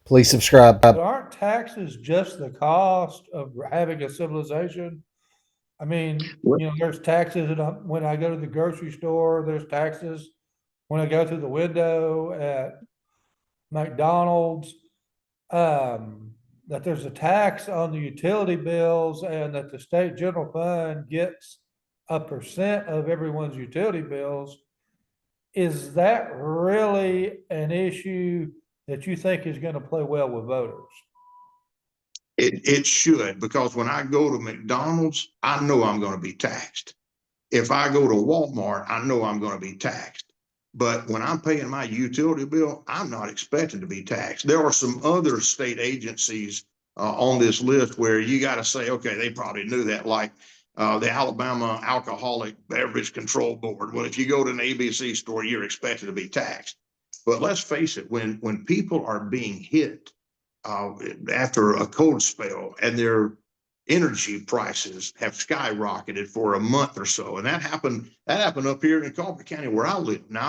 Please subscribe. But aren't taxes just the cost of having a civilization? I mean, there's taxes when I go to the grocery store, there's taxes when I go through the window at McDonald's. That there's a tax on the utility bills and that the state general fund gets a percent of everyone's utility bills. Is that really an issue that you think is going to play well with voters? It should, because when I go to McDonald's, I know I'm going to be taxed. If I go to Walmart, I know I'm going to be taxed. But when I'm paying my utility bill, I'm not expecting to be taxed. There are some other state agencies on this list where you got to say, okay, they probably knew that, like the Alabama Alcoholic Beverage Control Board. Well, if you go to an ABC store, you're expected to be taxed. But let's face it, when people are being hit after a cold spell and their energy prices have skyrocketed for a month or so, and that happened up here in Colbert County where I live. Now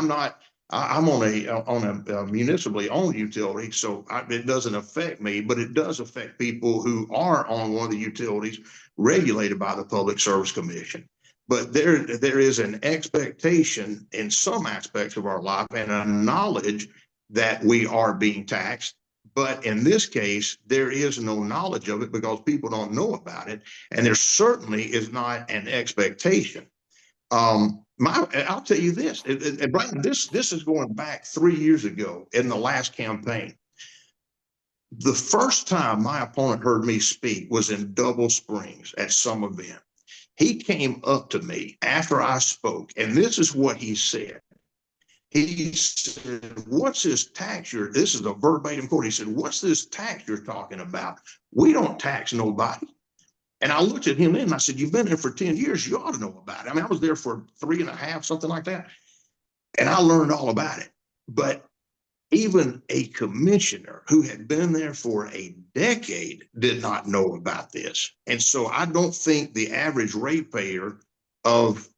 I'm on a municipally owned utility, so it doesn't affect me, but it does affect people who are on one of the utilities regulated by the Public Service Commission. But there is an expectation in some aspects of our life and a knowledge that we are being taxed. But in this case, there is no knowledge of it because people don't know about it. And there certainly is not an expectation. I'll tell you this, and Brandon, this is going back 3 years ago in the last campaign. The first time my opponent heard me speak was in Double Springs at some event. He came up to me after I spoke, and this is what he said. He said, what's this tax this is a verbatim quote. He said, what's this tax you're talking about? We don't tax nobody. And I looked at him and I said, you've been there for 10 years. You ought to know about it. I mean, I was there for 3.5, something like that. And I learned all about it. But even a commissioner who had been there for a decade did not know about this. And so I don't think the average ratepayer of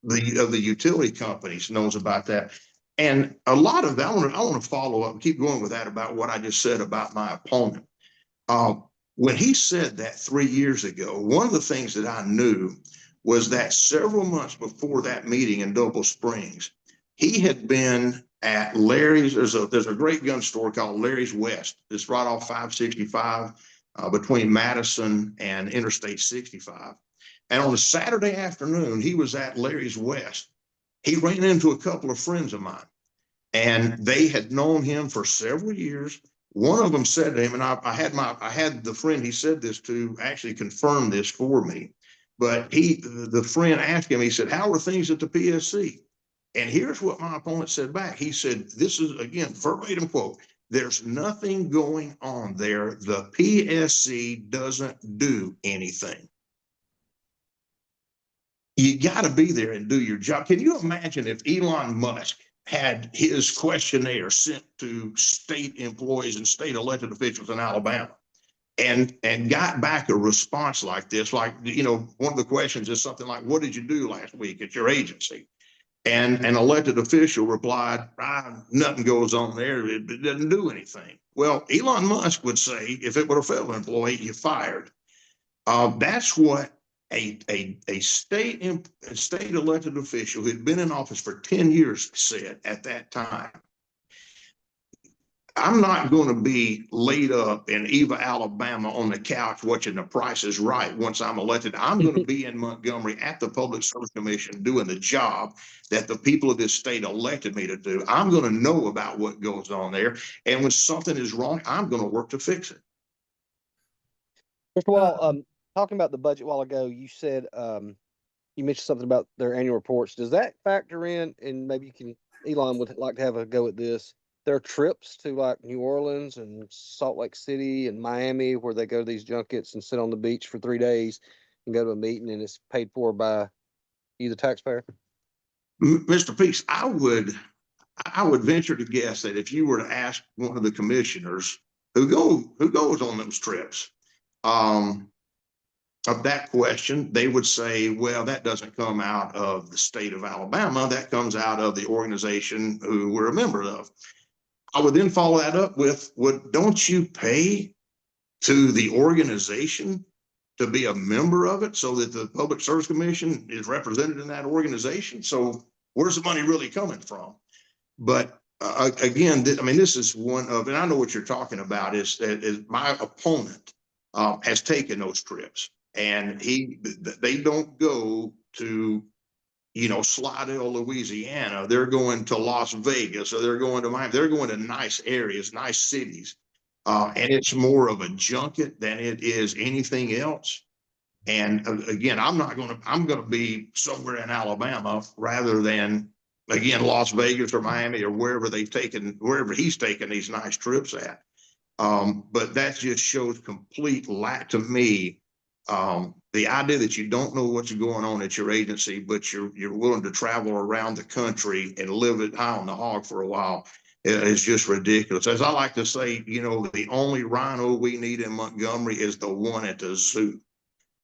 the utility companies knows about that. And a lot of that, I want to follow up and keep going with that about what I just said about my opponent. When he said that 3 years ago, one of the things that I knew was that several months before that meeting in Double Springs, he had been at Larry's. There's a great gun store called Larry's West. It's right off 565 between Madison and Interstate 65. And on a Saturday afternoon, he was at Larry's West. He ran into a couple of friends of mine, and they had known him for several years. One of them said to him, and I had the friend he said this to actually confirm this for me, but the friend asked him, he said, how are things at the PSC? And here's what my opponent said back. He said, this is, again, verbatim quote, there's nothing going on there. The PSC doesn't do anything. You got to be there and do your job. Can you imagine if Elon Musk had his questionnaire sent to state employees and state elected officials in Alabama and got back a response like this? Like, one of the questions is something like, what did you do last week at your agency? And an elected official replied, nothing goes on there. It doesn't do anything. Well, Elon Musk would say, if it were a federal employee, you're fired. That's what a state elected official who had been in office for 10 years said at that time. I'm not going to be laid up in Eva, Alabama on the couch watching The Price is Right once I'm elected. I'm going to be in Montgomery at the Public Service Commission doing the job that the people of this state elected me to do. I'm going to know about what goes on there. And when something is wrong, I'm going to work to fix it. Mr. Woodall, talking about the budget a while ago, you said you mentioned something about their annual reports. Does that factor in, and maybe Elon would like to have a go at this, their trips to like New Orleans and Salt Lake City and Miami, where they go to these junkets and sit on the beach for 3 days and go to a meeting and it's paid for by you, the taxpayer? Mr. Peace, I would venture to guess that if you were to ask one of the commissioners who goes on those trips, of that question, they would say, well, that doesn't come out of the state of Alabama. That comes out of the organization who we're a member of. I would then follow that up with, don't you pay to the organization to be a member of it so that the Public Service Commission is represented in that organization? So where's the money really coming from? But again, I mean, this is one of, and I know what you're talking about, is my opponent has taken those trips, and they don't go to, Slidell, Louisiana. They're going to Las Vegas, or they're going to Miami. They're going to nice areas, nice cities. And it's more of a junket than it is anything else. And again, I'm going to be somewhere in Alabama rather than, again, Las Vegas or Miami or wherever he's taken these nice trips at. But that just shows complete lack to me. The idea that you don't know what's going on at your agency, but you're willing to travel around the country and live it high on the hog for a while is just ridiculous. As I like to say, the only rhino we need in Montgomery is the one at the zoo.